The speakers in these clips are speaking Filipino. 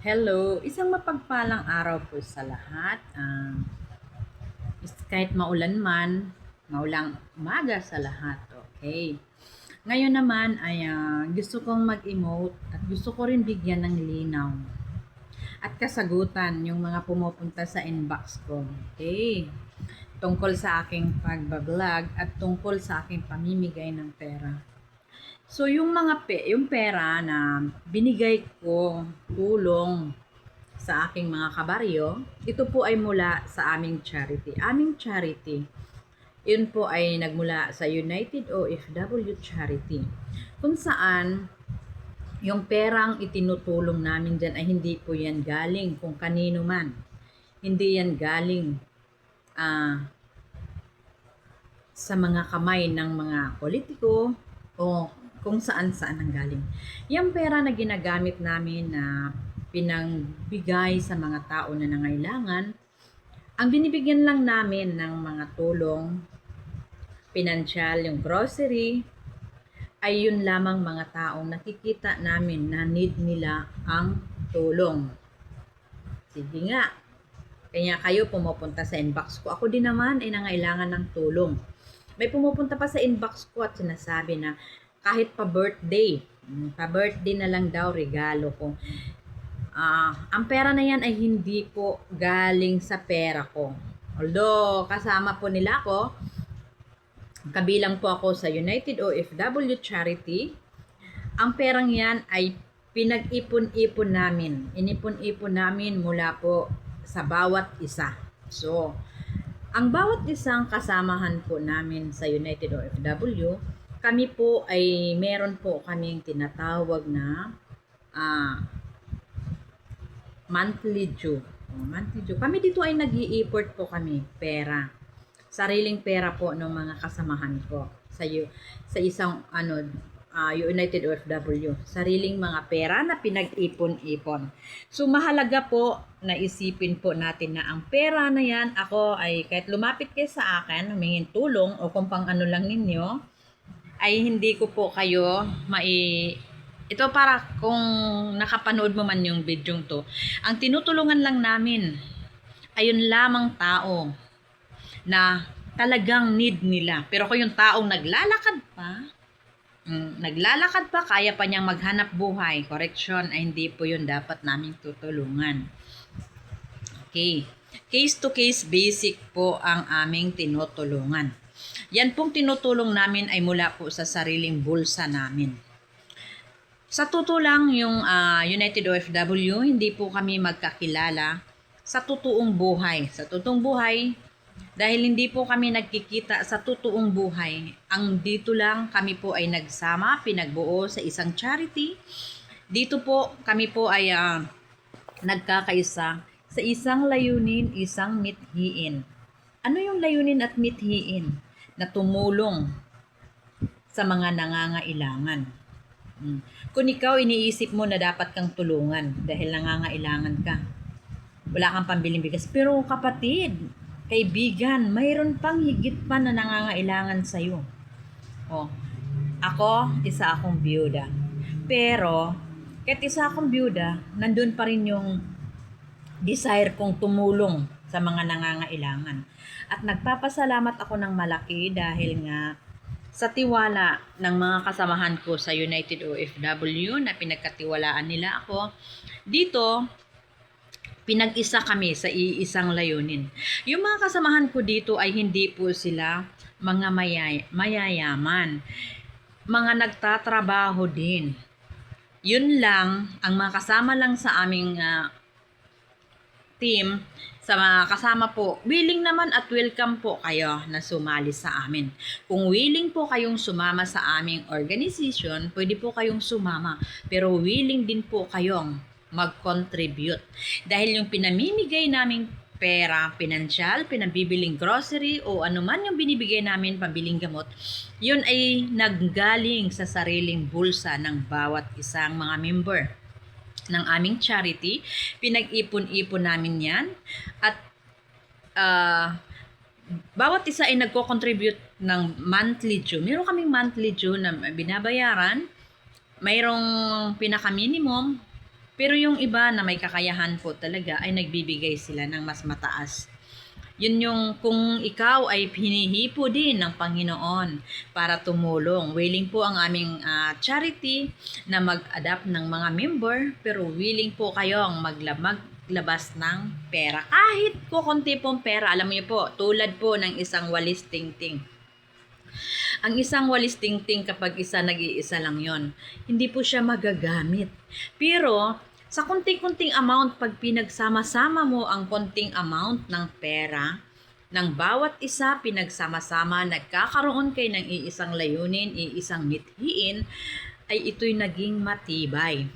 Hello, isang mapagpalang araw po sa lahat. Kahit maulan man, maulang umaga sa lahat. Okay. Ngayon naman ay gusto kong mag-emote at gusto ko rin bigyan ng linaw at kasagutan yung mga pumupunta sa inbox ko. Okay. Tungkol sa aking pagbablog at tungkol sa aking pamimigay ng pera. So yung yung pera na binigay ko tulong sa aking mga kabaryo, ito po ay mula sa aming charity. Aming charity, yun po ay nagmula sa United OFW Charity. Kung saan, yung perang itinutulong namin dyan ay hindi po yan galing kung kanino man. Hindi yan galing ah, sa mga kamay ng mga politiko o kung saan-saan ang galing. Yung pera na ginagamit namin na pinangbigay sa mga tao na nangailangan, ang binibigyan lang namin ng mga tulong, pinansyal, yung grocery, ay yun lamang mga taong nakikita namin na need nila ang tulong. Sige nga, kaya kayo pumupunta sa inbox ko. Ako din naman ay nangailangan ng tulong. May pumupunta pa sa inbox ko at sinasabi na kahit pa-birthday na lang daw regalo ko. Ang pera na yan ay hindi po galing sa pera ko. Although kasama po nila ako, kabilang po ako sa United OFW Charity, ang perang yan ay pinag-ipon-ipon namin. Inipon-ipon namin mula po sa bawat isa. So, ang bawat isang kasamahan po namin sa United OFW, kami po ay meron po kaming tinatawag na monthly due. Monthly due. Kami dito ay nag-i-import po kami pera. Sariling pera po ng mga kasamahan ko sa isang United OFW. Sariling mga pera na pinag-ipon-ipon. So mahalaga po na isipin po natin na ang pera na yan, ako ay kahit lumapit kayo sa akin, humingin tulong o kung pang ano lang ninyo, ay hindi ko po kayo ito para kung nakapanood mo man yung video to, ang tinutulungan lang namin ayun lamang tao na talagang need nila. Pero kung yung taong naglalakad pa, kaya pa niyang maghanap buhay, correction, ay hindi po yun dapat naming tutulungan. Okay. Case to case basic po ang aming tinutulungan. Yan pong tinutulong namin ay mula po sa sariling bulsa namin. Sa totoo lang, yung United OFW, hindi po kami magkakilala sa totoong buhay. Sa totoong buhay, dahil hindi po kami nagkikita sa totoong buhay, ang dito lang kami po ay nagsama, pinagbuo sa isang charity. Dito po kami po ay nagkakaisa sa isang layunin, isang mithiin. Ano yung layunin at mithiin? Na tumulong sa mga nangangailangan. Kung ikaw iniisip mo na dapat kang tulungan dahil nangangailangan ka, wala kang pambiling bigas. Pero kapatid, kaibigan, mayroon pang higit pa na nangangailangan sa'yo. Ako, isa akong byuda. Pero, kahit isa akong byuda, nandun pa rin yung desire kong tumulong sa mga nangangailangan. At nagpapasalamat ako ng malaki dahil nga sa tiwala ng mga kasamahan ko sa United OFW na pinagkatiwalaan nila ako, dito, pinag-isa kami sa iisang layunin. Yung mga kasamahan ko dito ay hindi po sila mga mayayaman. Mga nagtatrabaho din. Yun lang, ang mga kasama lang sa aming team, sa mga kasama po, willing naman at welcome po kayo na sumali sa amin. Kung willing po kayong sumama sa aming organization, pwede po kayong sumama. Pero willing din po kayong mag-contribute. Dahil yung pinamimigay naming pera, pinansyal, pinabibiling grocery o anuman yung binibigay namin pambiling gamot, yun ay naggaling sa sariling bulsa ng bawat isang mga member ng aming charity. Pinag-ipon-ipon namin yan at bawat isa ay nagko-contribute ng monthly due. Meron kaming monthly due na binabayaran. Mayroong pinaka-minimum Pero yung iba na may kakayahan po talaga ay nagbibigay sila ng mas mataas. Yun yung kung ikaw ay hinihipo din ng Panginoon para tumulong. Willing po ang aming charity na mag-adapt ng mga member, pero willing po kayong maglabas ng pera. Kahit po konti pong pera, alam niyo po, tulad po ng isang walis tingting. Ang isang walis tingting kapag nag-iisa lang yon, hindi po siya magagamit. Pero sa konting-konting amount, pag pinagsama-sama mo ang konting amount ng pera, ng bawat isa pinagsama-sama, nagkakaroon kayo ng iisang layunin, iisang mithiin, ay ito'y naging matibay.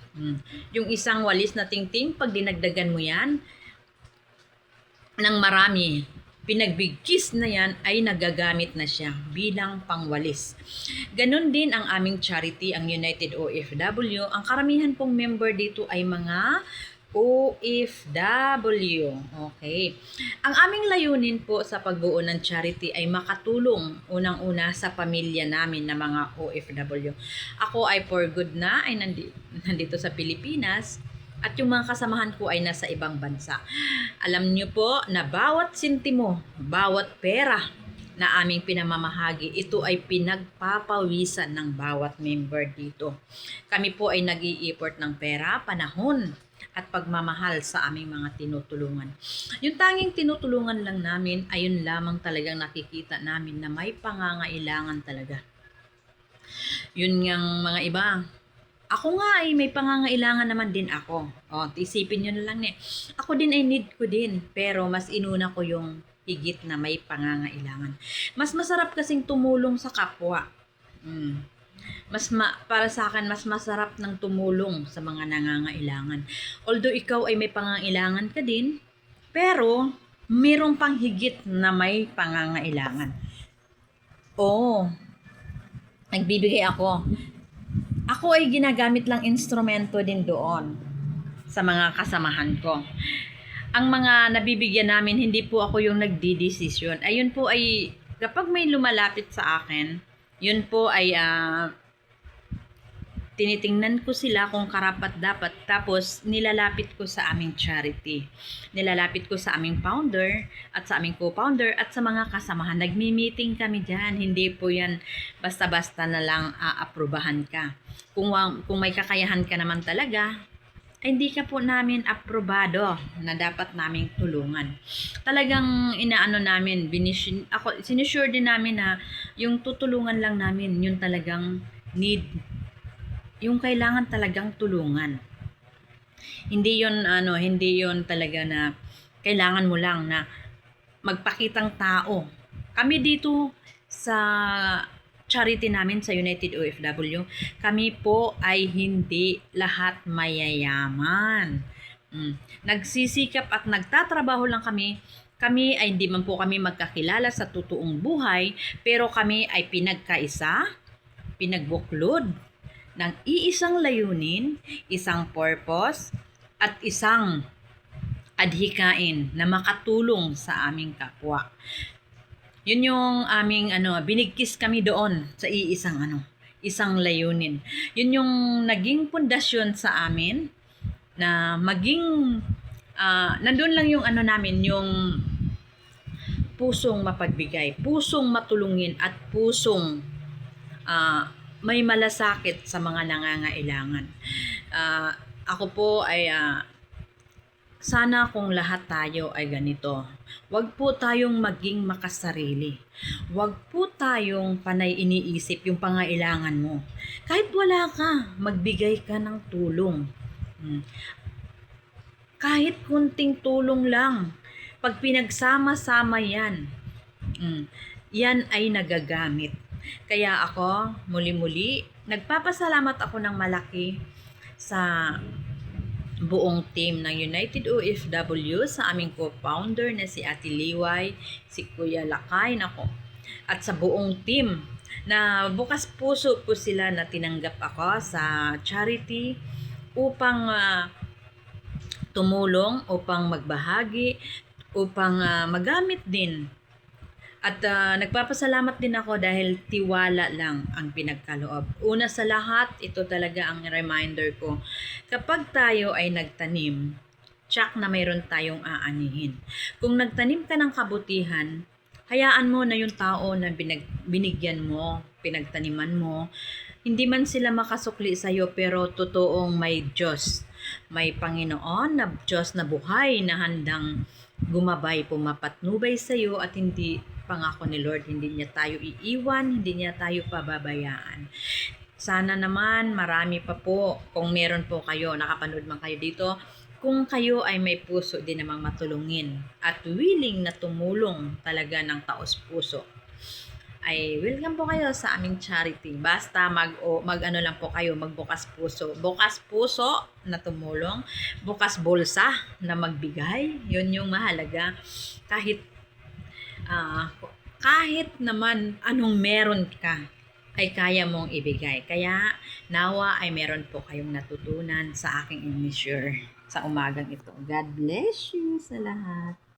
Yung isang walis na tingting, pag dinagdagan mo yan ng marami, pinagbigkis na yan ay nagagamit na siya bilang pangwalis. Ganon din ang aming charity, ang United OFW. Ang karamihan pong member dito ay mga OFW. Okay. Ang aming layunin po sa pagbuo ng charity ay makatulong unang-una sa pamilya namin na mga OFW. Ako ay for good na, ay nandito sa Pilipinas. At yung mga kasamahan ko ay nasa ibang bansa. Alam niyo po na bawat sintimo, bawat pera na aming pinamamahagi, ito ay pinagpapawisan ng bawat member dito. Kami po ay nag-i-effort ng pera, panahon, at pagmamahal sa aming mga tinutulungan. Yung tanging tinutulungan lang namin, ayun lamang talagang nakikita namin na may pangangailangan talaga. Yun ngang mga iba, ako nga ay may pangangailangan naman din ako. Isipin nyo na lang Ako din ay need ko din. Pero mas inuna ko yung higit na may pangangailangan. Mas masarap kasing tumulong sa kapwa. Para sa akin, mas masarap ng tumulong sa mga nangangailangan. Although ikaw ay may pangangailangan ka din, pero mayroong pang higit na may pangangailangan. Nagbibigay ako. Ako ay ginagamit lang instrumento din doon sa mga kasamahan ko. Ang mga nabibigyan namin, hindi po ako yung nagdidesisyon. Ayun po ay, kapag may lumalapit sa akin, yun po ay tinitingnan ko sila kung karapat dapat, tapos nilalapit ko sa aming charity. Nilalapit ko sa aming founder at sa aming co-founder at sa mga kasamahan. Nagmi-meeting kami dyan. Hindi po yan basta-basta na lang aaprubahan ka. Kung may kakayahan ka naman talaga, ay hindi ka po namin aprobado na dapat naming tulungan. Talagang inaano namin, sinusure din namin na yung tutulungan lang namin, yung talagang need, yung kailangan talagang tulungan. Hindi yon talaga na kailangan mo lang na magpakitang tao. Kami dito sa charity namin sa United OFW, kami po ay hindi lahat mayayaman. Nagsisikap at nagtatrabaho lang kami. Kami ay hindi man po kami magkakilala sa totoong buhay, pero kami ay pinagkaisa, pinagbuklod ng iisang layunin, isang purpose, at isang adhikain na makatulong sa aming kapwa. Yun yung aming binigkis kami doon sa isang layunin. Yun yung naging pundasyon sa amin na maging nandun lang yung namin, yung pusong mapagbigay, pusong matulungin, at pusong may malasakit sa mga nangangailangan. Ako po ay sana kung lahat tayo ay ganito. Huwag po tayong maging makasarili. Huwag po tayong panay iniisip yung pangailangan mo. Kahit wala ka, magbigay ka ng tulong. Kahit kunting tulong lang. Pag pinagsama-sama yan, yan ay nagagamit. Kaya ako, muli-muli, nagpapasalamat ako ng malaki sa buong team ng United OFW, sa aming co-founder na si Ate Liway, si Kuya Lakay, at sa buong team na bukas puso po sila na tinanggap ako sa charity upang tumulong, upang magbahagi, upang magamit din At nagpapasalamat din ako dahil tiwala lang ang pinagkaloob. Una sa lahat, ito talaga ang reminder ko. Kapag tayo ay nagtanim, tsak na mayroon tayong aanihin. Kung nagtanim ka ng kabutihan, hayaan mo na yung tao na binigyan mo, pinagtaniman mo, hindi man sila makasukli sa'yo pero totoong may Diyos. May Panginoon na Diyos na buhay na handang gumabay, pumapatnubay sa iyo at hindi pangako ni Lord, hindi niya tayo iiwan, hindi niya tayo pababayaan. Sana naman marami pa po kung meron po kayo, nakapanood man kayo dito, kung kayo ay may puso din namang matulungin at willing na tumulong talaga ng taos puso, ay welcome po kayo sa aming charity. Basta mag ano lang po kayo, magbukas puso. Bukas puso na tumulong, bukas bulsa na magbigay. 'Yun yung mahalaga. Kahit kahit naman anong meron ka ay kaya mong ibigay. Kaya nawa ay meron po kayong natutunan sa aking i-share sa umagang ito. God bless you sa lahat.